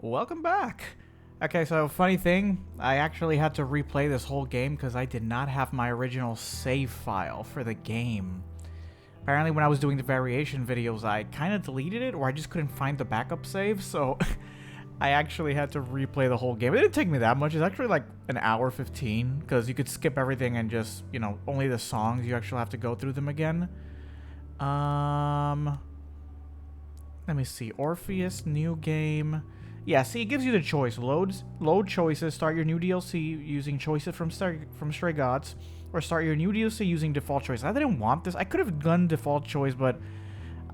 Welcome back. Okay, so funny thing, I actually had to replay this whole game because I did not have my original save file for the game. Apparently when I was doing the variation videos, I kind of deleted it, or I just couldn't find the backup save, so I actually had to replay the whole game. It didn't take me that much. It's actually like an hour 15, because you could skip everything and just, only the songs, you actually have to go through them again. Let me see. Orpheus, new game. Yeah, see, it gives you the choice. Load choices. Start your new DLC using choices from Stray Gods, or start your new DLC using default choice. I didn't want this. I could have done default choice, but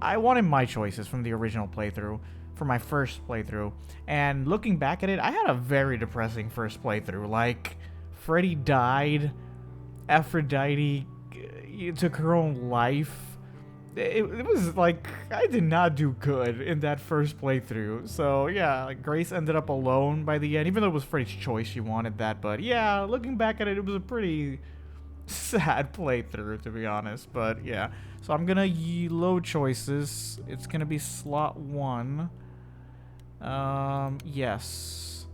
I wanted my choices from the original playthrough, for my first playthrough. And looking back at it, I had a very depressing first playthrough. Like, Freddy died, Aphrodite took her own life. It was like, I did not do good in that first playthrough. So yeah, like Grace ended up alone by the end, even though it was Freddy's choice, she wanted that. But yeah, looking back at it, it was a pretty sad playthrough, to be honest. But yeah, so I'm gonna load choices. It's gonna be slot 1. Yes.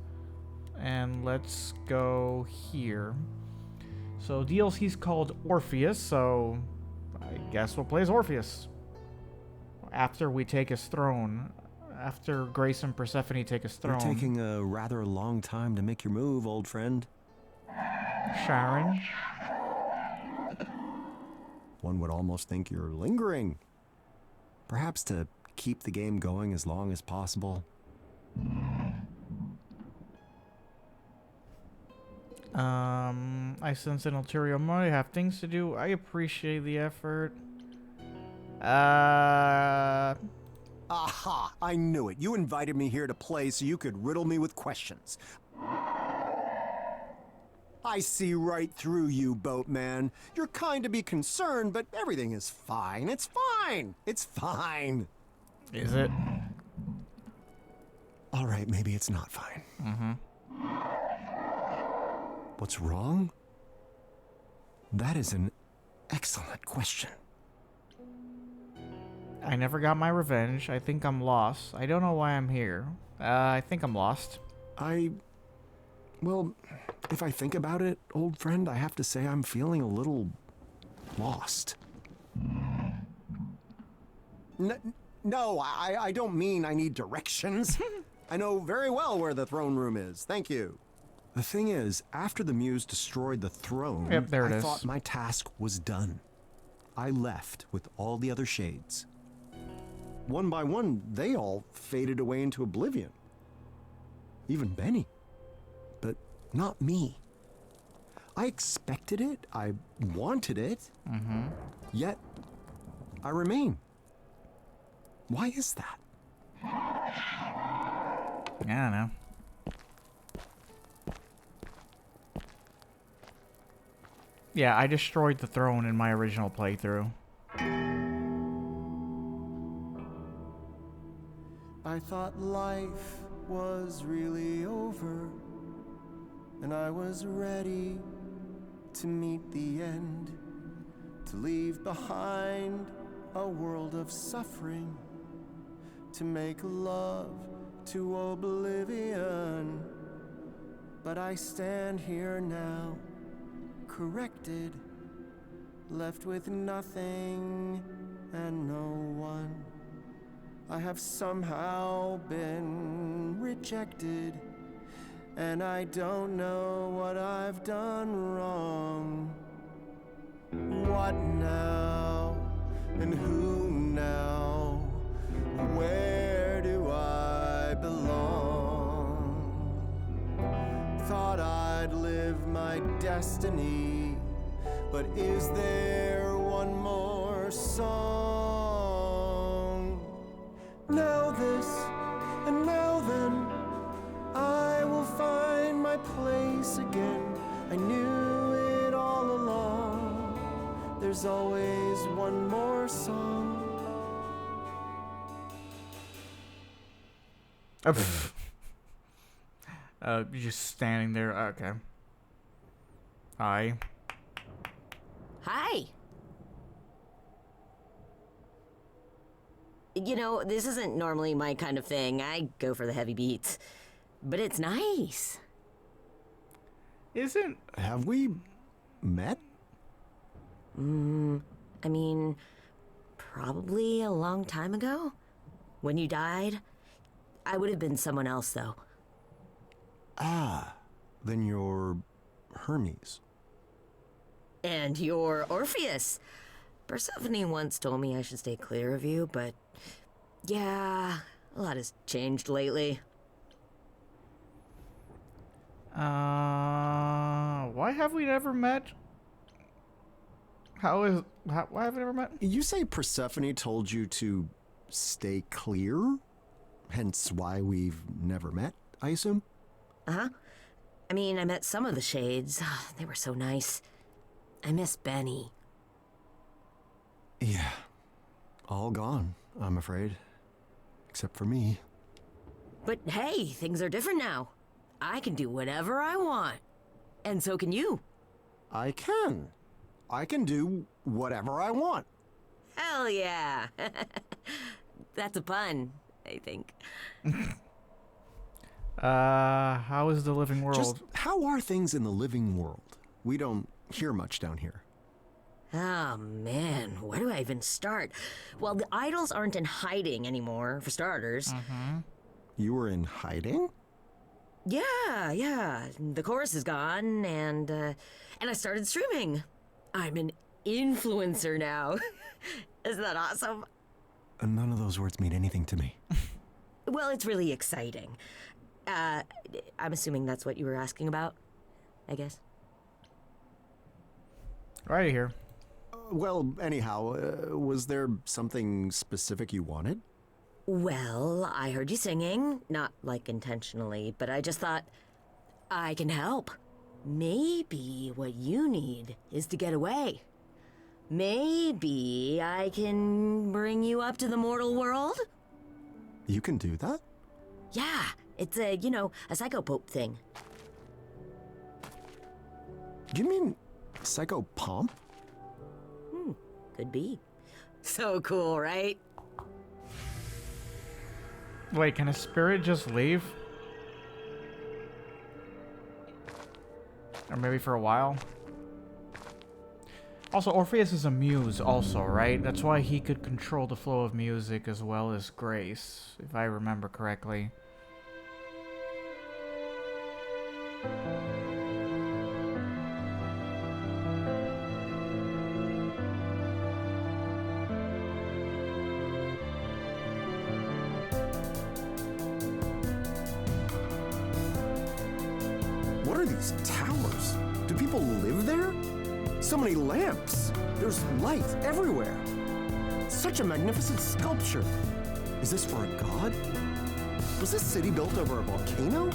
And let's go here. So DLC's called Orpheus, so I guess we'll play as Orpheus. After we take his throne. After Grace and Persephone take his throne. You're taking a rather long time to make your move, old friend. Sharon. One would almost think you're lingering. Perhaps to keep the game going as long as possible. I sense an ulterior motive. I have things to do. I appreciate the effort. Aha! I knew it. You invited me here to play so you could riddle me with questions. I see right through you, boatman. You're kind to be concerned, but everything is fine. It's fine. It's fine. Is it? All right, maybe it's not fine. Mm-hmm. What's wrong? That is an excellent question. I never got my revenge. I think I'm lost. I don't know why I'm here. I think I'm lost. Well, if I think about it, old friend, I have to say I'm feeling a little lost. No, I don't mean I need directions. I know very well where the throne room is. Thank you. The thing is, after the Muse destroyed the throne, Yep, there it I is. thought my task was done. I left with all the other shades. One by one, they all faded away into oblivion. Even Benny. But not me. I expected it. I wanted it. Mm-hmm. Yet, I remain. Why is that? I don't know. Yeah, I destroyed the throne in my original playthrough. I thought life was really over, and I was ready to meet the end, to leave behind a world of suffering, to make love to oblivion. But I stand here now, corrected, left with nothing and no one. I have somehow been rejected, and I don't know what I've done wrong. What now? And who now? Where do I belong? Thought I'd live my destiny, but is there one more song? Now this, and now then, I will find my place again. I knew it all along. There's always one more song. You're just standing there. Okay. Hi. Hi. You know, this isn't normally my kind of thing. I go for the heavy beats. But it's nice. Isn't... Have we met? I mean, probably a long time ago. When you died. I would have been someone else, though. Ah, then you're Hermes. And you're Orpheus. Persephone once told me I should stay clear of you, but... yeah, a lot has changed lately. Why have we never met? Why have we never met? You say Persephone told you to stay clear? Hence why we've never met, I assume? Uh-huh. I mean, I met some of the shades. They were so nice. I miss Benny. Yeah. All gone, I'm afraid. Except for me. But hey, things are different now. I can do whatever I want. And so can you. I can. I can do whatever I want. Hell yeah. That's a pun, I think. How is the living world? Just how are things in the living world? We don't hear much down here. Oh man, where do I even start? Well, the idols aren't in hiding anymore, for starters. You were in hiding? Yeah. The chorus is gone, and I started streaming. I'm an influencer now. Isn't that awesome? None of those words mean anything to me. Well, it's really exciting. I'm assuming that's what you were asking about, I guess. Right here. Well, anyhow, was there something specific you wanted? Well, I heard you singing, not like intentionally, but I just thought, I can help. Maybe what you need is to get away. Maybe I can bring you up to the mortal world? You can do that? Yeah, it's a psychopope thing. You mean psychopomp? Could be. So cool, right? Wait, can a spirit just leave? Or maybe for a while? Also, Orpheus is a muse also, right? That's why he could control the flow of music as well as grace, if I remember correctly. What are these towers? Do people live there? So many lamps. There's light everywhere. Such a magnificent sculpture. Is this for a god? Was this city built over a volcano?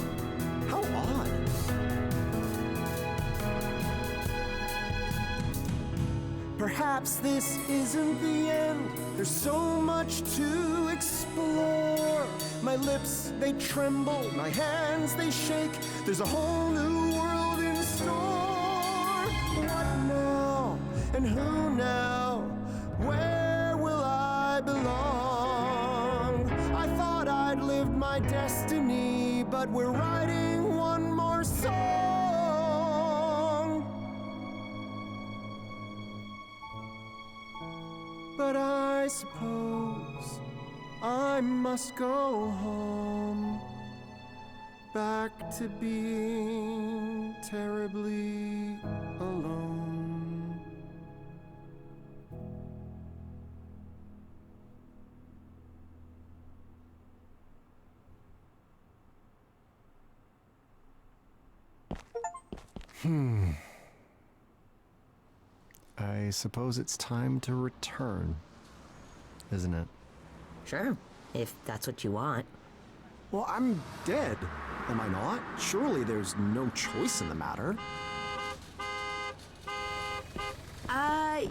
How odd. Perhaps this isn't the end. There's so much to explore. My lips, they tremble. My hands, they shake. There's a whole new world in store. What now? And who now? Where will I belong? I thought I'd lived my destiny, but we're writing one more song. But I suppose I must go home, back to being terribly alone. I suppose it's time to return, isn't it? Sure, if that's what you want. Well, I'm dead, am I not? Surely there's no choice in the matter.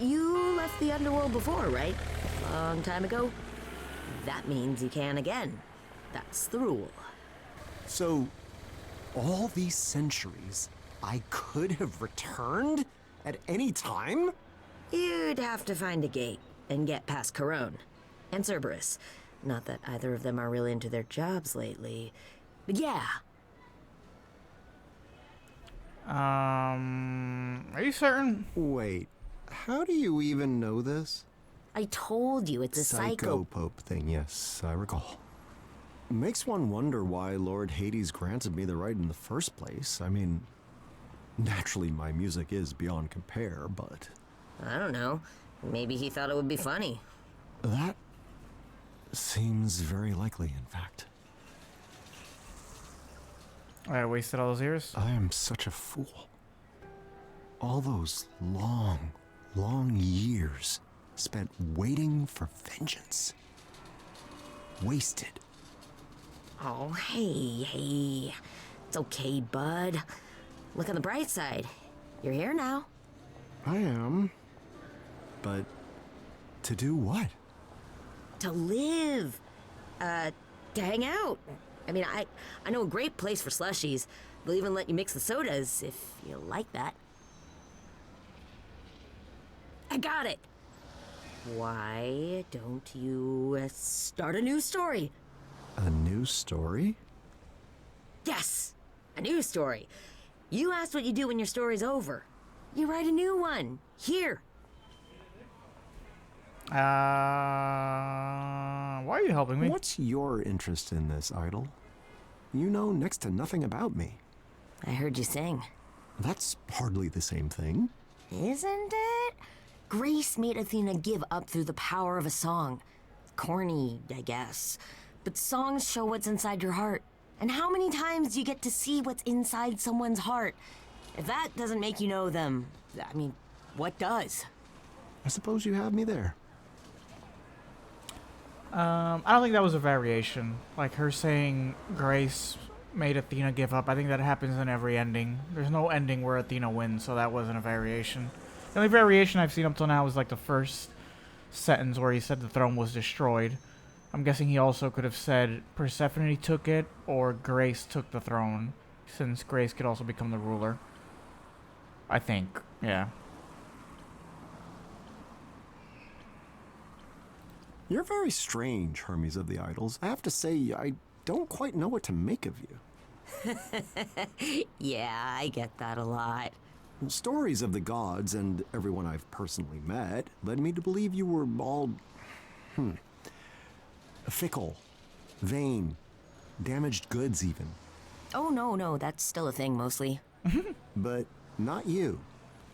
You left the underworld before, right? Long time ago? That means you can again. That's the rule. So, all these centuries, I could have returned at any time? You'd have to find a gate and get past Corone and Cerberus. Not that either of them are really into their jobs lately. But yeah, Are you certain? Wait, how do you even know this? I told you it's a psycho. Psychopope thing, yes, I recall. Makes one wonder why Lord Hades granted me the right in the first place. I mean, naturally my music is beyond compare, but... I don't know. Maybe he thought it would be funny. That seems very likely, in fact. I wasted all those years. I am such a fool. All those long, long years spent waiting for vengeance. Wasted. Oh, hey. It's okay, bud. Look on the bright side. You're here now. I am. But to do what? To live. To hang out. I mean, I know a great place for slushies. They'll even let you mix the sodas if you like that. I got it. Why don't you start a new story? A new story? Yes, a new story. You asked what you do when your story's over. You write a new one. Here. Why are you helping me? What's your interest in this, Idol? You know next to nothing about me. I heard you sing. That's hardly the same thing. Isn't it? Grace made Athena give up through the power of a song. Corny, I guess. But songs show what's inside your heart. And how many times do you get to see what's inside someone's heart? If that doesn't make you know them, I mean, what does? I suppose you have me there. I don't think that was a variation. Like her saying Grace made Athena give up. I think that happens in every ending. There's no ending where Athena wins, so that wasn't a variation. The only variation I've seen up till now was like the first sentence where he said the throne was destroyed. I'm guessing he also could have said Persephone took it or Grace took the throne, since Grace could also become the ruler. I think, yeah. You're very strange, Hermes of the Idols. I have to say, I don't quite know what to make of you. Yeah, I get that a lot. Stories of the gods and everyone I've personally met led me to believe you were all... fickle, vain, damaged goods even. Oh, no, that's still a thing mostly. But not you.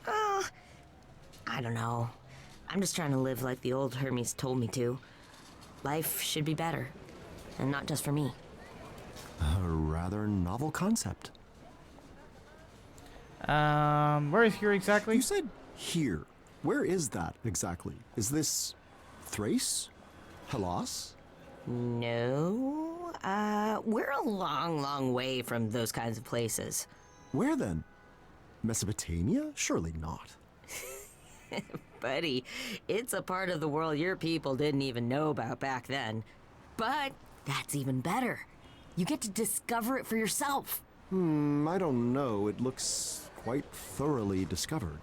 I don't know. I'm just trying to live like the old Hermes told me to. Life should be better. And not just for me. A rather novel concept. Where is here exactly? You said here. Where is that exactly? Is this Thrace? Hellas? No, we're a long, long way from those kinds of places. Where then? Mesopotamia? Surely not. Buddy, it's a part of the world your people didn't even know about back then. But that's even better. You get to discover it for yourself. I don't know. It looks quite thoroughly discovered.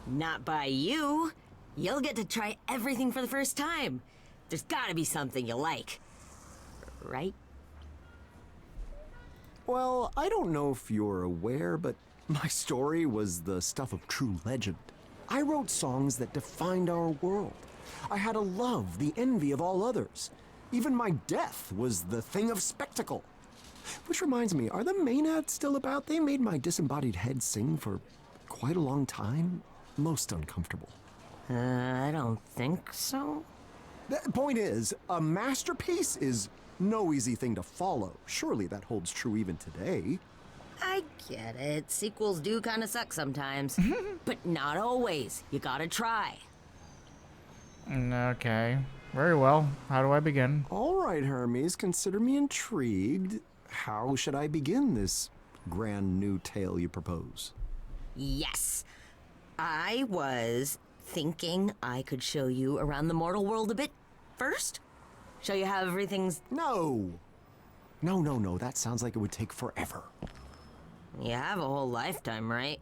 Not by you. You'll get to try everything for the first time. There's gotta be something you like. Right? Well, I don't know if you're aware, but my story was the stuff of true legend. I wrote songs that defined our world. I had a love, the envy of all others. Even my death was the thing of spectacle. Which reminds me, are the Maenads still about? They made my disembodied head sing for quite a long time. Most uncomfortable. I don't think so. The point is, a masterpiece is no easy thing to follow. Surely that holds true even today. I get it. Sequels do kind of suck sometimes. But not always. You gotta try. Okay. Very well. How do I begin? All right, Hermes, consider me intrigued. How should I begin this grand new tale you propose? Yes. I was thinking I could show you around the mortal world a bit first. Show you how everything's... No. No. That sounds like it would take forever. You have a whole lifetime, right?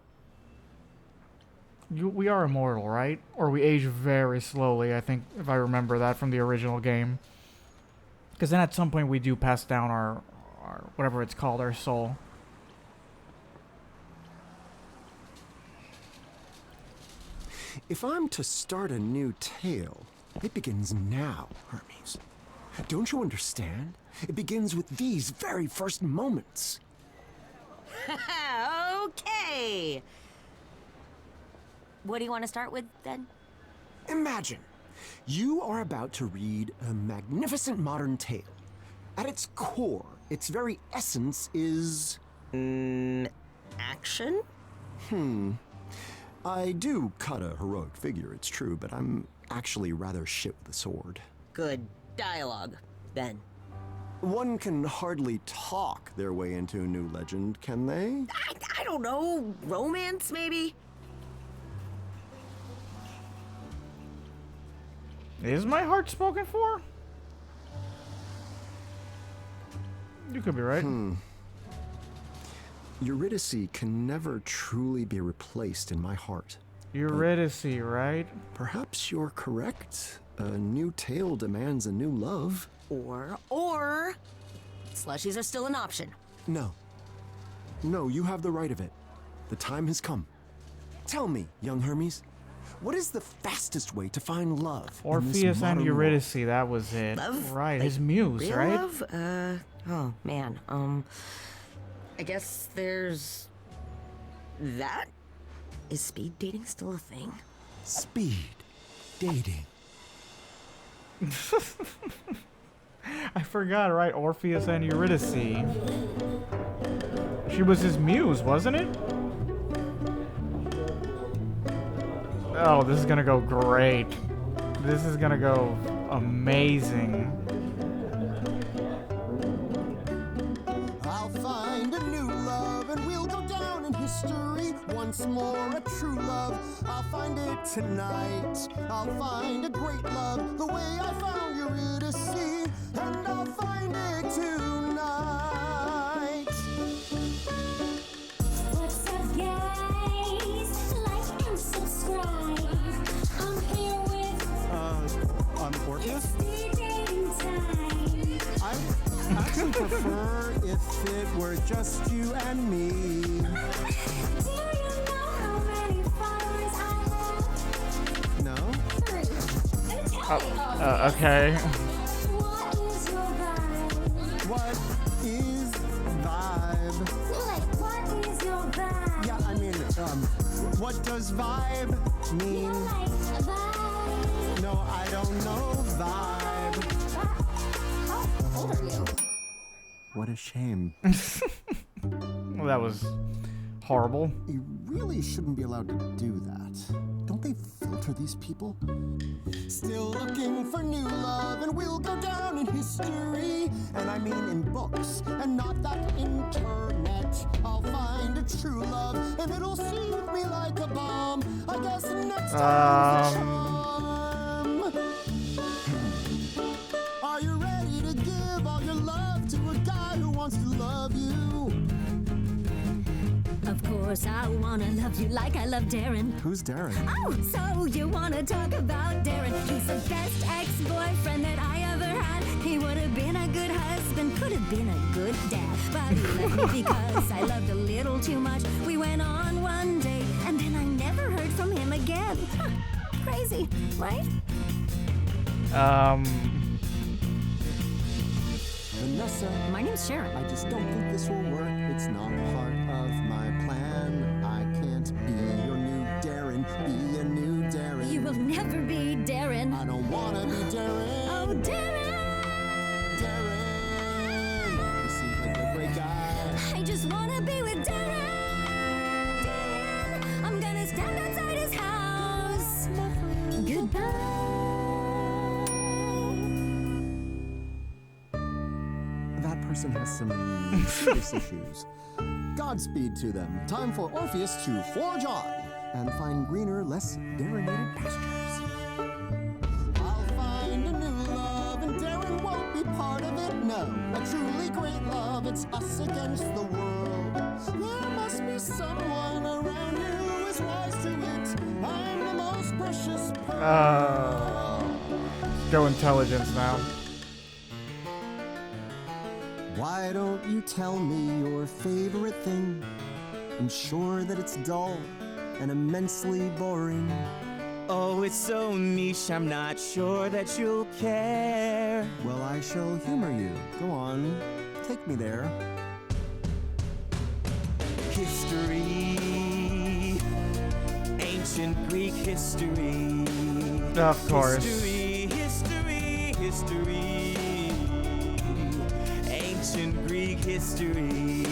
We are immortal, right? Or we age very slowly, I think, if I remember that from the original game. Because then at some point we do pass down our whatever it's called, our soul. If I'm to start a new tale, it begins now, Hermes. Don't you understand? It begins with these very first moments. Okay. What do you want to start with then? Imagine, you are about to read a magnificent modern tale. At its core, its very essence is... Action? I do cut a heroic figure, it's true, but I'm actually rather shit with a sword. Good dialogue, then. One can hardly talk their way into a new legend, can they? I don't know. Romance, maybe? Is my heart spoken for? You could be right. Eurydice can never truly be replaced in my heart. Eurydice, right? Perhaps you're correct. A new tale demands a new love. Or... Slushies are still an option. No. No, you have the right of it. The time has come. Tell me, young Hermes, what is the fastest way to find love in this Orpheus and modern Eurydice, that was it. Love? Right, Like, his muse, real right? love? Oh, man. I guess there's... that? Is speed dating still a thing? world? Speed dating. I forgot, right? Orpheus and Eurydice. She was his muse, wasn't it? Oh, this is gonna go great. This is gonna go amazing. I'll find a new love and we'll go down in history. Once more a true love. I'll find it tonight. I'll find a great love the way I found Eurydice. And I'll find it tonight. What's up, guys? Like and subscribe. I'm here with I'm Orpheus. Speed Dating Time. I actually prefer if it were just you and me. Do you know how many followers I have? No? 3. Gonna tell you. Okay. What is your vibe? What is vibe? Like, what is your vibe? Yeah, I mean, what does vibe mean? You like a vibe? No, I don't know vibe. How old are you? What a shame. Well, that was horrible. You really shouldn't be allowed to do that. Don't they filter these people? Still looking for new love, and we'll go down in history. And I mean in books, and not that internet. I'll find a true love, and it'll soothe me like a bomb. I guess next time's a charm. Are you ready to give all your love to a guy who wants to love you? Of course, I wanna love you like I love Darren. Who's Darren? Oh, so you wanna talk about Darren? He's the best ex-boyfriend that I ever had. He would have been a good husband, could have been a good dad. But he left me because I loved a little too much. We went on one date, and then I never heard from him again. Huh, crazy, right? Vanessa, My name's Sharon. I just don't think this will work. It's not part of my plan. I can't be your new Darren. Be a new Darren. You will never be Darren. I don't wanna be Darren. Oh, Darren! Darren. He seems like a great guy. I just wanna be with Darren. Darren, I'm gonna stand outside his house. Goodbye. That person has some serious issues. Godspeed to them. Time for Orpheus to forge on and find greener, less darrenated pastures. I'll find a new love, and Darren won't be part of it. No, a truly great love. It's us against the world. There must be someone around here who is wise to it. I'm the most precious pearl. Go intelligence now. Why don't you tell me your favorite thing? I'm sure that it's dull and immensely boring. Oh, it's so niche, I'm not sure that you'll care. Well, I shall humor you. Go on, take me there. History, ancient Greek history. Of course. History. Ancient Greek history.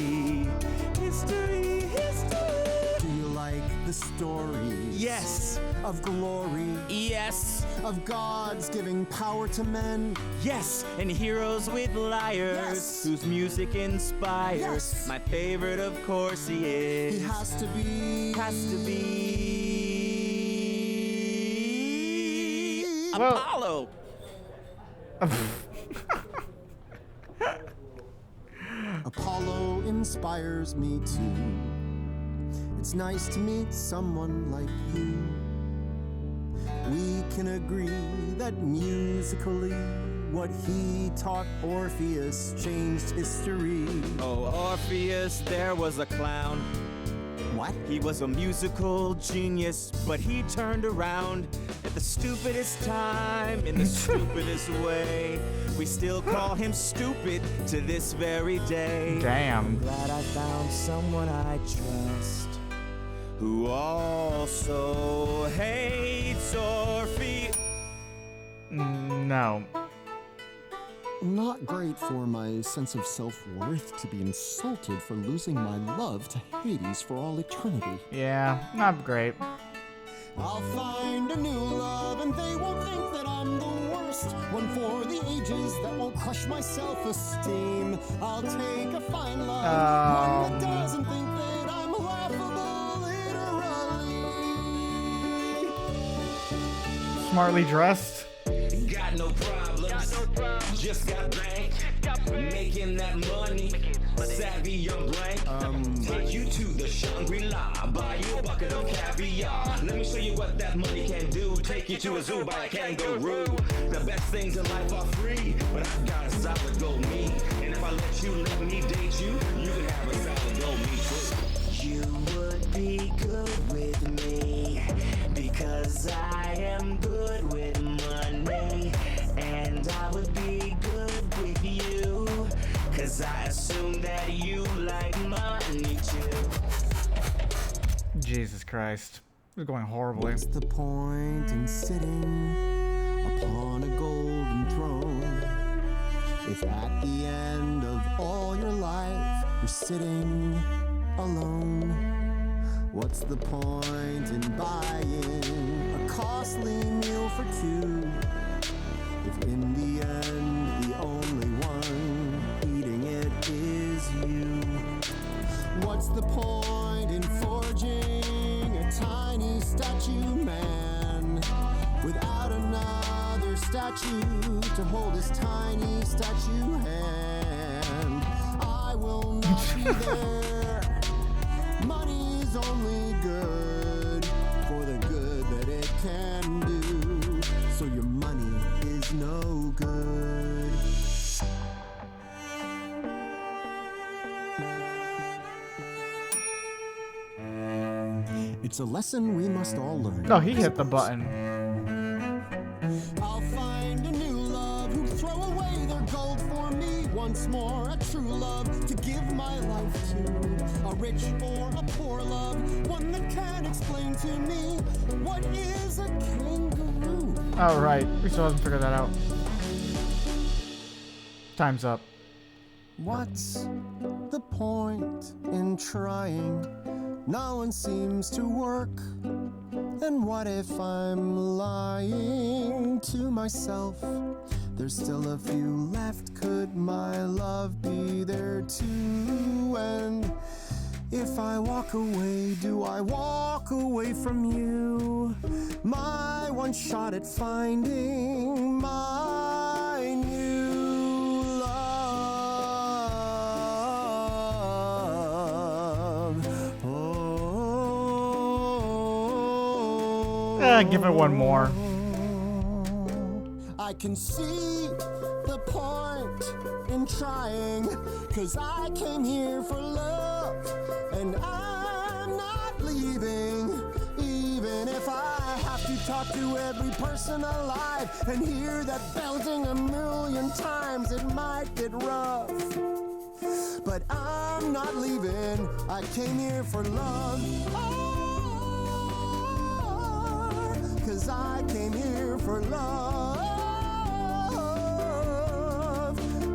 Do you like the stories? Yes. Of glory, Yes. of gods giving power to men. Yes, and heroes with lyres, Yes. whose music inspires. Yes. My favorite, of course, he is. He has to be. Well- Apollo. Apollo inspires me too. It's nice to meet someone like you. We can agree that musically, what he taught Orpheus changed history. Oh, Orpheus, there was a clown. What? He was a musical genius, but he turned around at the stupidest time in the stupidest way. We still call him stupid to this very day. Damn. Glad I found someone I trust who also hates Orpheus. No. Not great for my sense of self-worth to be insulted for losing my love to Hades for all eternity. Yeah, not great. I'll find a new love and they won't think that I'm the worst. One for the ages that won't crush my self-esteem. I'll take a fine love, one that doesn't think that I'm laughable literally. Smartly dressed. Got no problems, just got bank, making that money, savvy young blank. Take you to the Shangri-La, buy you a bucket of caviar. Let me show you what that money can do. Take you to a zoo, buy a kangaroo. The best things in life are free, but I've got a solid gold me. And if I let me date you, you can have a solid gold me too. You would be good with me, because I am good with money. And I would be good with you, cause I assume that you like money too. Jesus Christ. This is going horribly. What's the point in sitting upon a golden throne if at the end of all your life you're sitting alone? What's the point in buying a costly meal for two if in the end the only one eating it is you? What's the point in forging a tiny statue man without another statue to hold his tiny statue hand? I will not be there. Money's only good for the good that it can do. So your money is no good. It's a lesson we must all learn. No, he hit the button. I'll find a new love who'll throw away their gold for me once more. A true love to give my life to. A rich or a poor love, one that can explain to me what is a kangaroo. Oh, right. We still haven't figured that out. Time's up. What's the point in trying? No one seems to work. And what if I'm lying to myself? There's still a few left. Could my love be there too? And if I walk away, do I walk away from you? My one shot at finding my new love. Oh. Give it one more. I can see the point in trying, 'cause I came here for love, and I'm not leaving. Even if I have to talk to every person alive and hear that belting a million times, it might get rough. But I'm not leaving, I came here for love. Oh, 'cause I came here for love.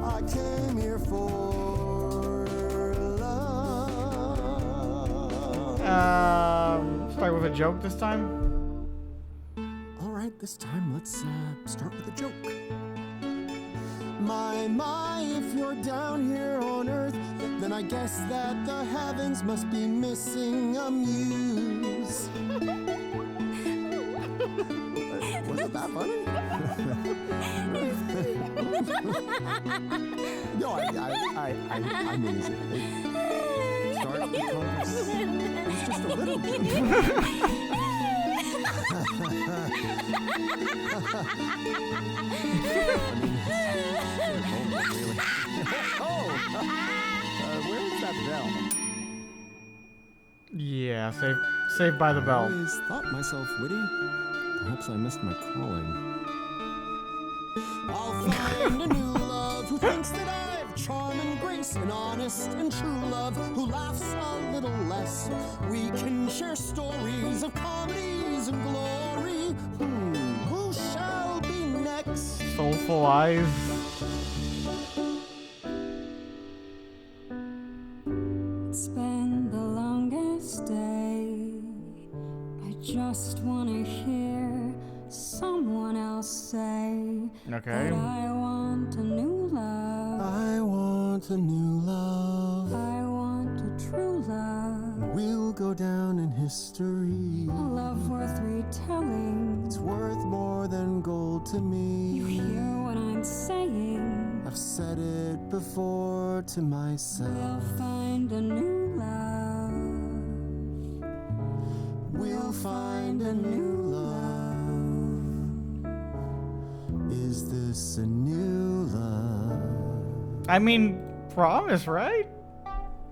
I came here for love. Start with a joke this time. All right, this time let's start with a joke. My, if you're down here on Earth, then I guess that the heavens must be missing a muse. Wasn't that funny? No, I mean, start the conversation. It's just a little bit. Where's that bell? Yeah, saved by the I bell. always thought myself witty. Perhaps I missed my calling. I'll find a new love who thinks that I've charm and grace, and honest and true love who laughs a little less. We can share stories of comedies and glory. Who shall be next? Soulful eyes. It's been the longest day. I just wanna hear someone else say Okay. that I want a new love. I want a new love. I want a true love. We'll go down in history. A love worth retelling. It's worth more than gold to me. You hear what I'm saying? I've said it before to myself. We'll find a new love. We'll find a new love. Is this a new love? I mean, promise, right?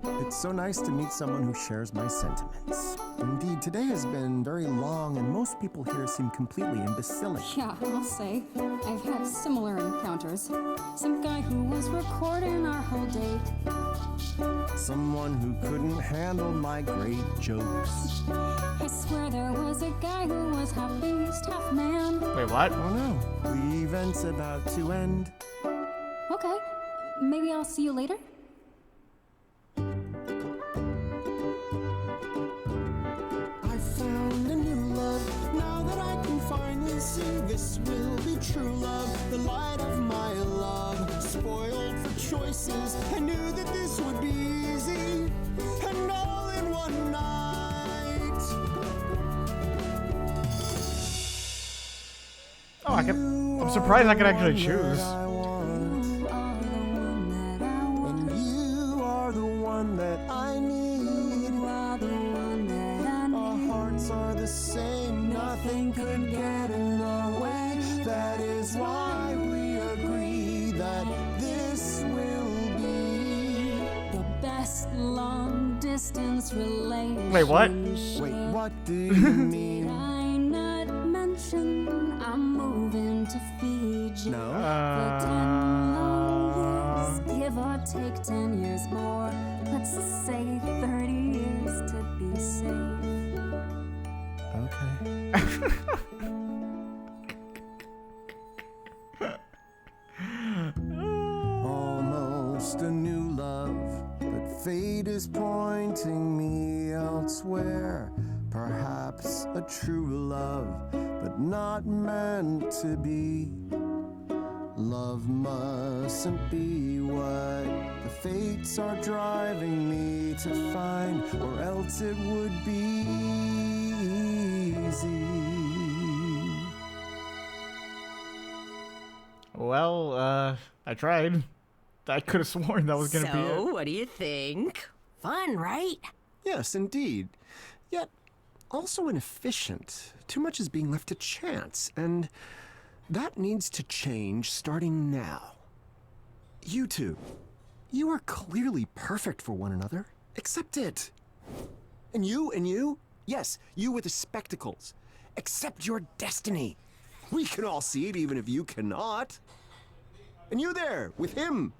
It's so nice to meet someone who shares my sentiments. Indeed, today has been very long, and most people here seem completely imbecilic. Yeah, I'll say. I've had similar encounters. Some guy who was recording our whole date. Someone who couldn't handle my great jokes. I swear there was a guy who was half beast, half man. Wait, what? Oh no, the event's about to end. Okay, maybe I'll see you later? I found a new love. Now that I can finally see this will be true love. The light of my love. Spoiled for choices. I knew that this would be easy. And all in one night. Oh, I'm surprised I could actually choose. I want. You are the one that I want. And you are the one that I need. You are the one that I Our need. hearts are the same, nothing could get in our way. That is why we agree that this will be. The best long distance relationship. Wait, what? Wait, what do you Did mean? I not mention I'm moving to Fiji? No. For 10 long years, give or take 10 years more. Let's say 30 years to be safe. Okay. Almost a new love, but fate is pointing me elsewhere. Perhaps a true love, but not meant to be. Love mustn't be what the fates are driving me to find, or else it would be easy. Well, I tried. I could have sworn that was gonna be So, it. what do you think? Fun, right? Yes, indeed. Yet also inefficient. Too much is being left to chance, and that needs to change starting now. You two, you are clearly perfect for one another. Accept it. And you, yes, you with the spectacles. Accept your destiny. We can all see it, even if you cannot. And you there, with him.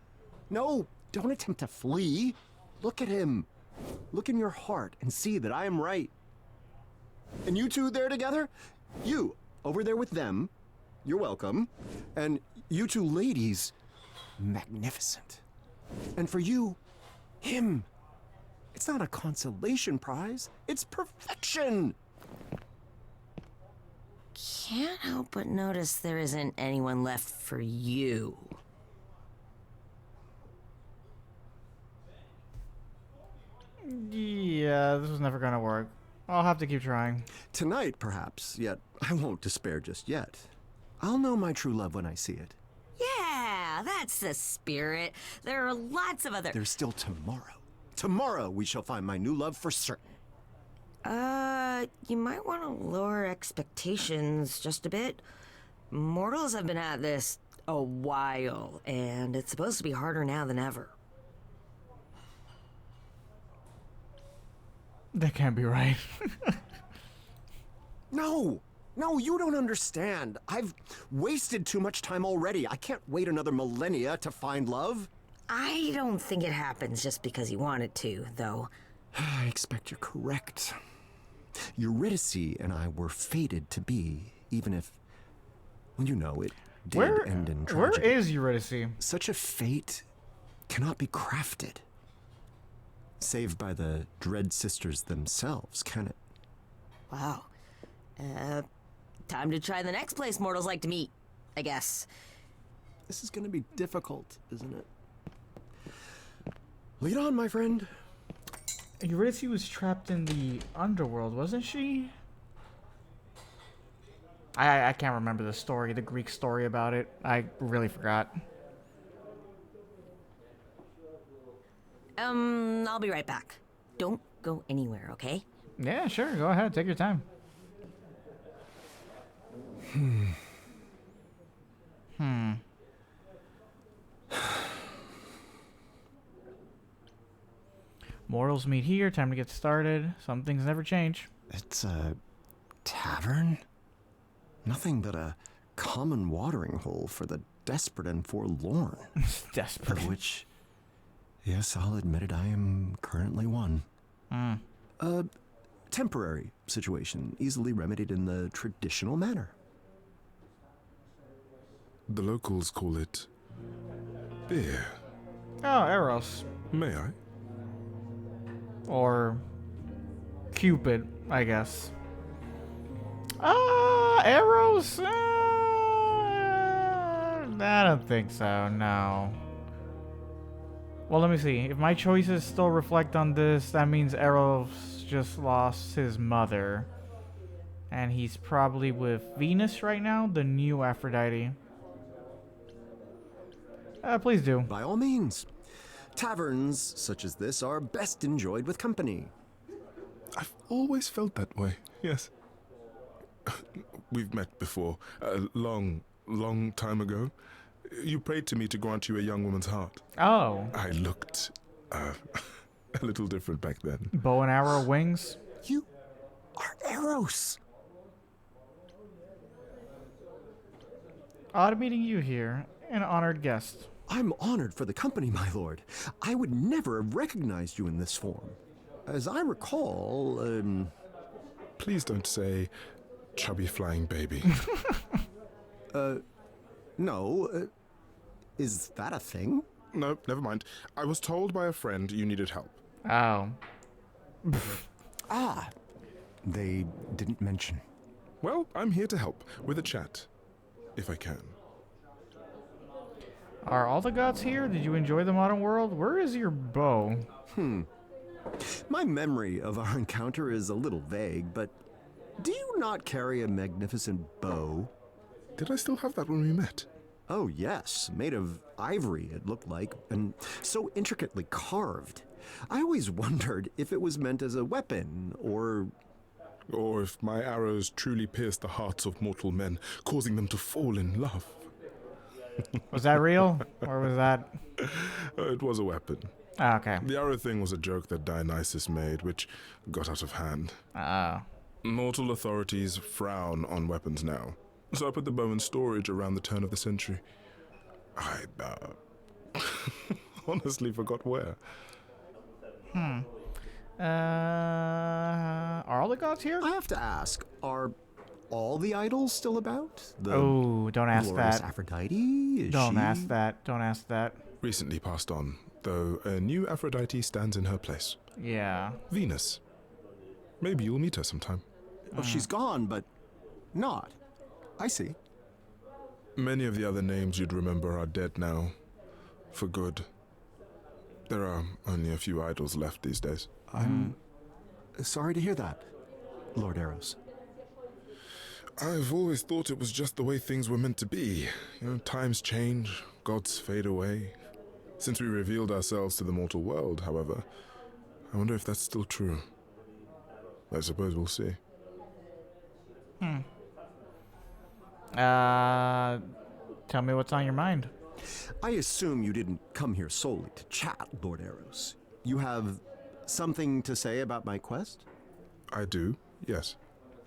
No, don't attempt to flee. Look at him. Look in your heart and see that I am right. And you two there together? You, over there with them. You're welcome. And you two ladies, magnificent. And for you, him. It's not a consolation prize. It's perfection. Can't help but notice there isn't anyone left for you. Yeah, this is never gonna work. I'll have to keep trying. Tonight, perhaps, yet I won't despair just yet. I'll know my true love when I see it. Yeah, that's the spirit. There are lots of other... There's still tomorrow. Tomorrow we shall find my new love for certain. You might want to lower expectations just a bit. Mortals have been at this a while, and it's supposed to be harder now than ever. That can't be right. No, you don't understand. I've wasted too much time already. I can't wait another millennia to find love. I don't think it happens just because you want it to, though. I expect you're correct. Eurydice and I were fated to be, even if, well, you know, it did end in tragedy. Where is Eurydice? Such a fate cannot be crafted, save by the dread sisters themselves, can it? Wow. Time to try the next place mortals like to meet, I guess. This is going to be difficult, isn't it? Lead on, my friend. Eurydice was trapped in the underworld, wasn't she? I can't remember the story, the Greek story about it. I really forgot. I'll be right back. Don't go anywhere, okay? Yeah, sure. Go ahead. Take your time. Mortals meet here. Time to get started. Some things never change. It's a tavern? Nothing but a common watering hole for the desperate and forlorn. Desperate. Of which, yes, I'll admit it, I am currently one. A temporary situation, easily remedied in the traditional manner. The locals call it beer. Oh, Eros. May I? Or Cupid, I guess. Arrows? I don't think so, no. Well, let me see. If my choices still reflect on this, that means Eros just lost his mother. And he's probably with Venus right now, the new Aphrodite. Please do. By all means. Taverns such as this are best enjoyed with company. I've always felt that way, yes. We've met before, a long time ago. You prayed to me to grant you a young woman's heart. Oh. I looked a little different back then. Bow and arrow wings. You are Eros. Odd meeting you here, an honored guest. I'm honored for the company, my lord. I would never have recognized you in this form. As I recall, Please don't say chubby flying baby. no. Is that a thing? No, never mind. I was told by a friend you needed help. Oh. They didn't mention. Well, I'm here to help with a chat, if I can. Are all the gods here? Did you enjoy the modern world? Where is your bow? My memory of our encounter is a little vague, but do you not carry a magnificent bow? Did I still have that when we met? Oh, yes. Made of ivory, it looked like, and so intricately carved. I always wondered if it was meant as a weapon, or if my arrows truly pierced the hearts of mortal men, causing them to fall in love. Was that real? Or was that... It was a weapon. Oh, okay. The Aero thing was a joke that Dionysus made, which got out of hand. Oh. Mortal authorities frown on weapons now, so I put the bow in storage around the turn of the century. I honestly forgot where. Are all the gods here? I have to ask, are all the idols still about? The Oh, don't ask glorious that. Aphrodite? Is Don't she... ask that. Don't ask that. Recently passed on, though a new Aphrodite stands in her place. Yeah. Venus. Maybe you'll meet her sometime. Oh, she's gone, but not. I see. Many of the other names you'd remember are dead now. For good. There are only a few idols left these days. I'm sorry to hear that, Lord Eros. I've always thought it was just the way things were meant to be. Times change, gods fade away. Since we revealed ourselves to the mortal world, however, I wonder if that's still true. I suppose we'll see. Tell me what's on your mind. I assume you didn't come here solely to chat, Lord Eros. You have something to say about my quest? I do, yes.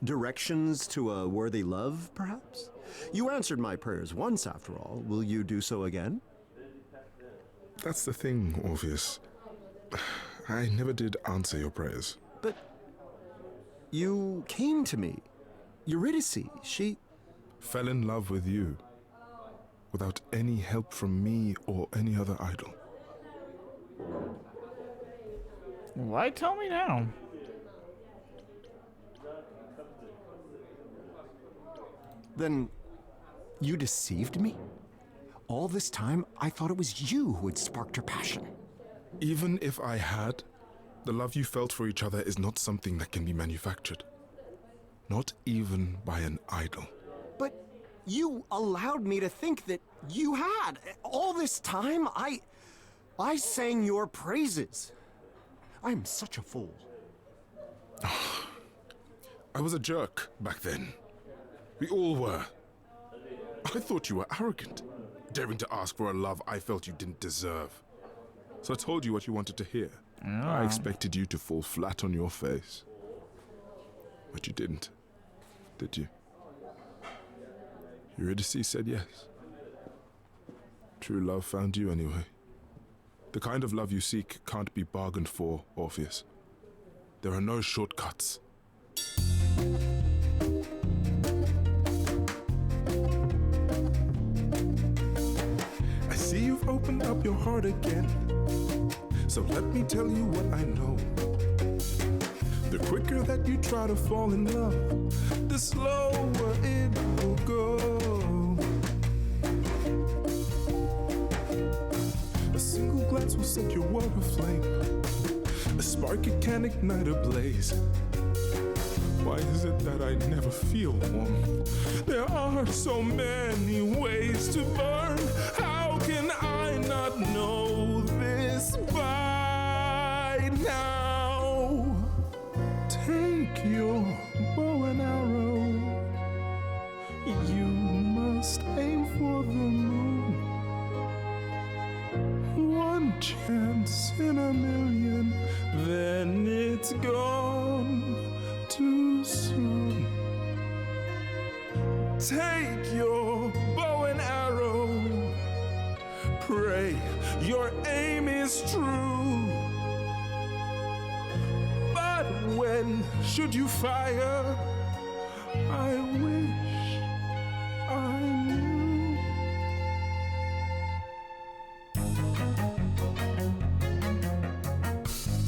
Directions to a worthy love, perhaps? You answered my prayers once, after all. Will you do so again? That's the thing, Orpheus. I never did answer your prayers. But you came to me. Eurydice, she... Fell in love with you. Without any help from me or any other idol. Why tell me now? Then you deceived me? All this time, I thought it was you who had sparked her passion. Even if I had, the love you felt for each other is not something that can be manufactured. Not even by an idol. But you allowed me to think that you had. All this time, I sang your praises. I'm such a fool. I was a jerk back then. We all were. I thought you were arrogant, daring to ask for a love I felt you didn't deserve. So I told you what you wanted to hear. I expected you to fall flat on your face. But you didn't, did you? Eurydice said yes. True love found you anyway. The kind of love you seek can't be bargained for, Orpheus. There are no shortcuts. I see you've opened up your heart again. So let me tell you what I know. The quicker that you try to fall in love, the slower it will go. A single glance will set your world aflame. A spark it can ignite a blaze. Why is it that I never feel warm? There are so many ways to burn. How can I not know this by now? Take your bow and arrow. You must aim for the moon. One chance in a million, then it's gone too soon. Take your bow and arrow. Pray your aim is true. But when should you fire? I wish I knew.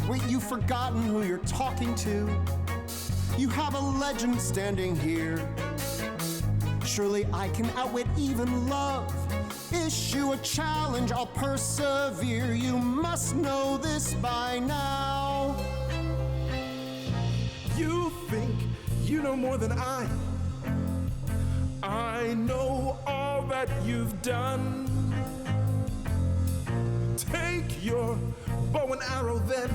Wait, you've forgotten who you're talking to? You have a legend standing here. Surely I can outwit even love. Issue a challenge, I'll persevere. You must know this by now. You think you know more than I. I know all that you've done. Take your bow and arrow then.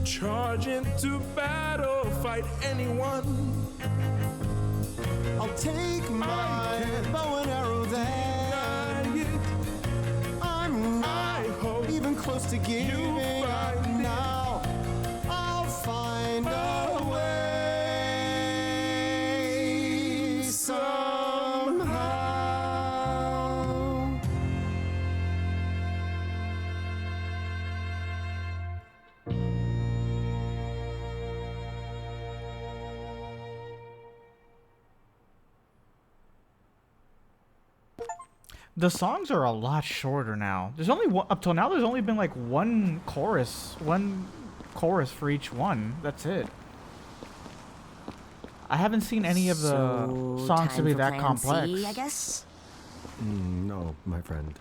Charge into battle, fight anyone. I'll take my bow and arrow then. close to giving up now. I'll find a way somehow. The songs are a lot shorter now. There's only one, up till now. There's only been like one chorus for each one. That's it. I haven't seen any of the So, songs to time be for that plan complex. C, I guess. No, my friend.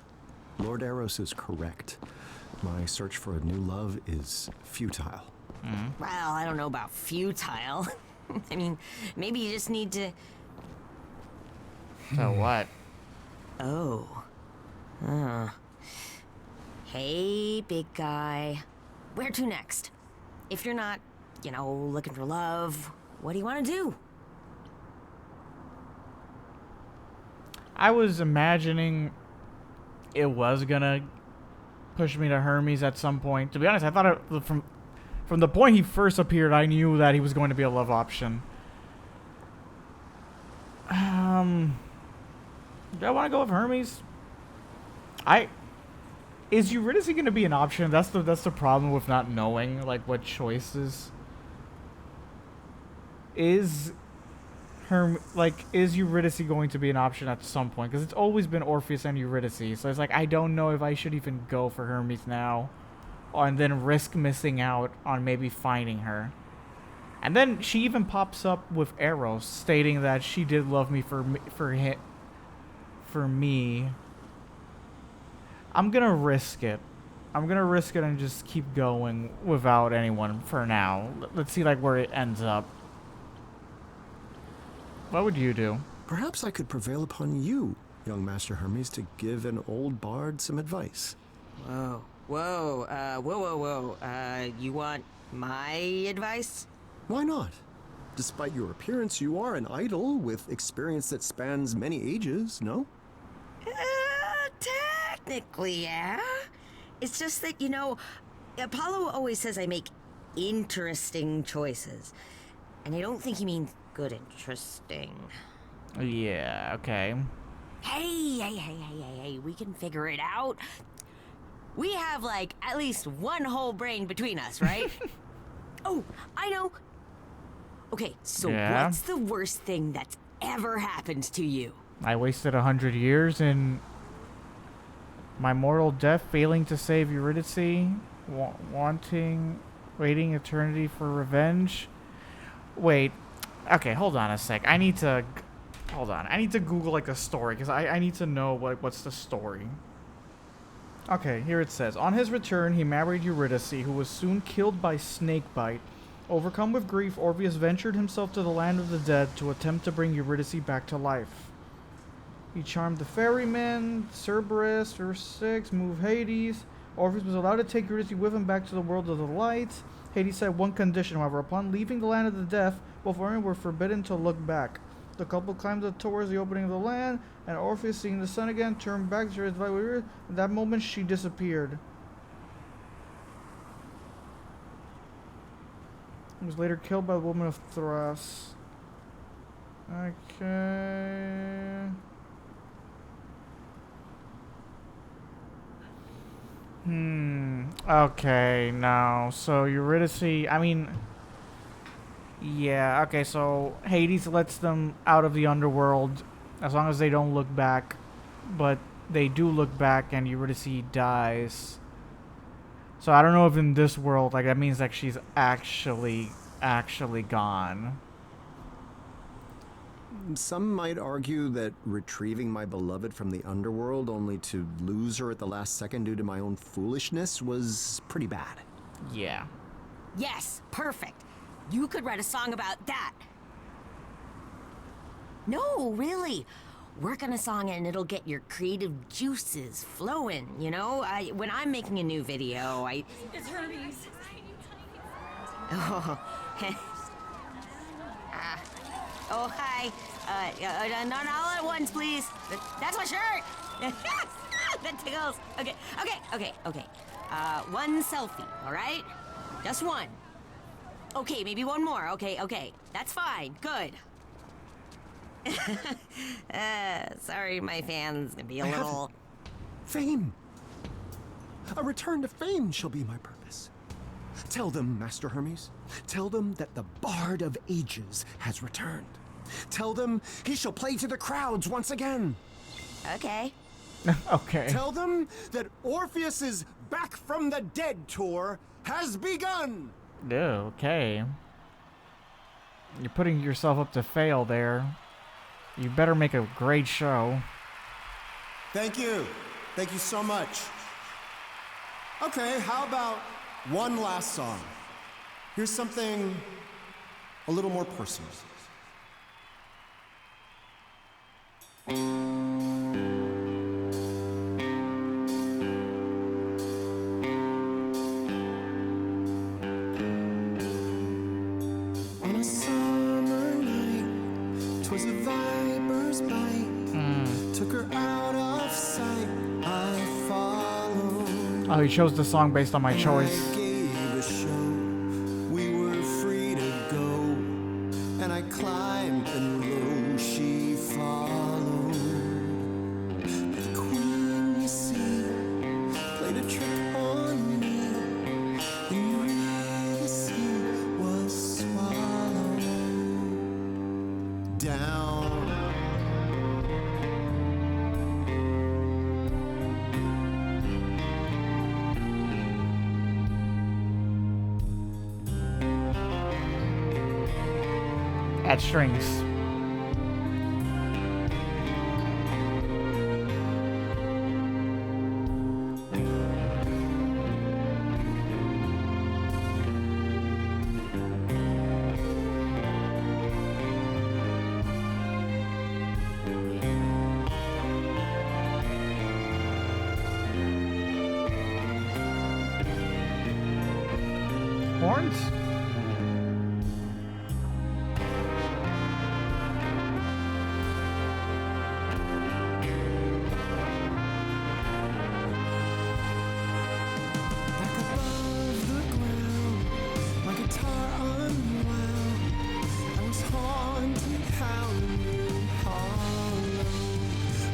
Lord Eros is correct. My search for a new love is futile. Well, I don't know about futile. I mean, maybe you just need to. So what? Oh. Hey, big guy. Where to next? If you're not, looking for love, what do you want to do? I was imagining it was gonna push me to Hermes at some point. To be honest, I thought from the point he first appeared, I knew that he was going to be a love option. Do I want to go with Hermes? Is Eurydice going to be an option? That's the problem with not knowing like what choices. Is Eurydice going to be an option at some point? Because it's always been Orpheus and Eurydice, so it's like I don't know if I should even go for Hermes now, and then risk missing out on maybe finding her. And then she even pops up with Aero, stating that she did love me for me. I'm gonna risk it. I'm gonna risk it and just keep going without anyone for now. Let's see like where it ends up. What would you do? Perhaps I could prevail upon you, young Master Hermes, to give an old bard some advice. Whoa. You want my advice? Why not? Despite your appearance, you are an idol with experience that spans many ages, no? Technically, yeah. It's just that, Apollo always says I make interesting choices. And I don't think he means good interesting. Yeah, okay. Hey, we can figure it out. We have, like, at least one whole brain between us, right? Oh, I know. Okay, so Yeah? what's the worst thing that's ever happened to you? I wasted 100 years in my mortal death, failing to save Eurydice, waiting eternity for revenge. Wait, okay, hold on a sec. I need to Google like a story because I need to know what's the story. Okay, here it says, on his return, he married Eurydice, who was soon killed by snakebite. Overcome with grief, Orpheus ventured himself to the land of the dead to attempt to bring Eurydice back to life. He charmed the ferryman, Cerberus, verse 6, moved Hades. Orpheus was allowed to take Eurydice with him back to the world of the light. Hades set one condition, however. Upon leaving the land of the deaf, both women were forbidden to look back. The couple climbed towards the opening of the land, and Orpheus, seeing the sun again, turned back to his wife. At that moment, she disappeared. He was later killed by the woman of Thras. Okay. Okay, no. So Eurydice, yeah, okay, so Hades lets them out of the underworld as long as they don't look back. But they do look back and Eurydice dies. So I don't know if in this world, like, that means like she's actually gone. Some might argue that retrieving my beloved from the underworld only to lose her at the last second due to my own foolishness was pretty bad. Yeah. Yes, perfect. You could write a song about that. No, really. Work on a song and it'll get your creative juices flowing, when I'm making a new video, It's Hermes. Oh, oh, hi. Not all at once, please. That's my shirt. That tickles. Okay. One selfie, all right? Just one. Okay, maybe one more. Okay. That's fine. Good. Sorry, my fans can be a little... Fame! A return to fame shall be my purpose. Tell them, Master Hermes. Tell them that the Bard of Ages has returned. Tell them he shall play to the crowds once again. Okay. Okay. Tell them that Orpheus's Back from the Dead tour has begun. Okay. You're putting yourself up to fail there. You better make a great show. Thank you. Thank you so much. Okay, how about one last song? Here's something a little more personal. On a summer night, 'twas a viper's bite. Took her out of sight. I followed. Oh, he chose the song based on my choice. I gave a show. We were free to go, and I climbed and lo, she followed. But the queen, you see, played a trick on me, and you really see was swallowed down. Add strings. Horns? Back above the ground, my guitar unwound. I was haunted, howling hollow,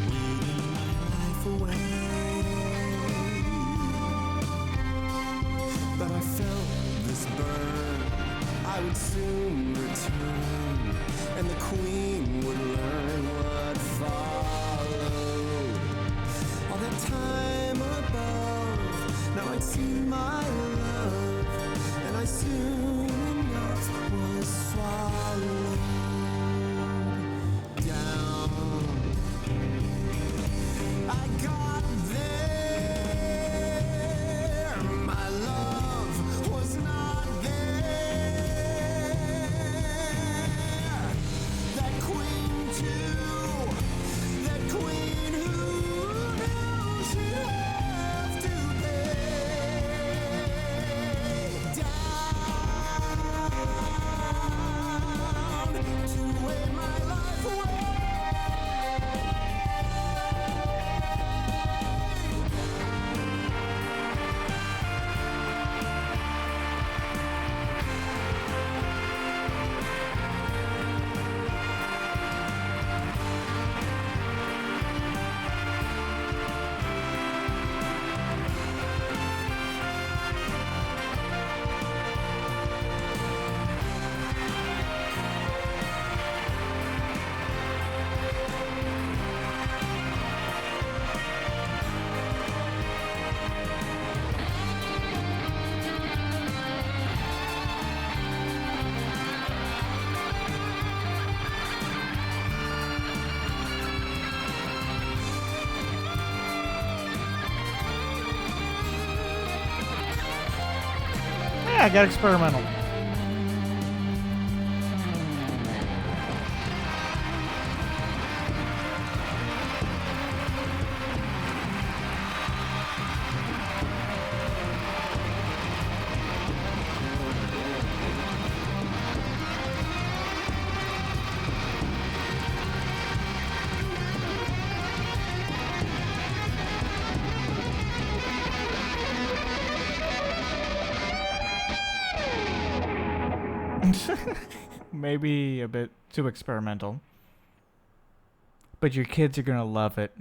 reading my life away. But I felt this burn. I would soon return, and the queen would learn what followed. All that time above, now I'd seen my love, and I soon enough was swallowed down. I got there, my love was not there. That queen too, that queen who knew she'd have to pay down to weigh my life away. Yeah, I got experimental. Maybe a bit too experimental. But your kids are gonna love it.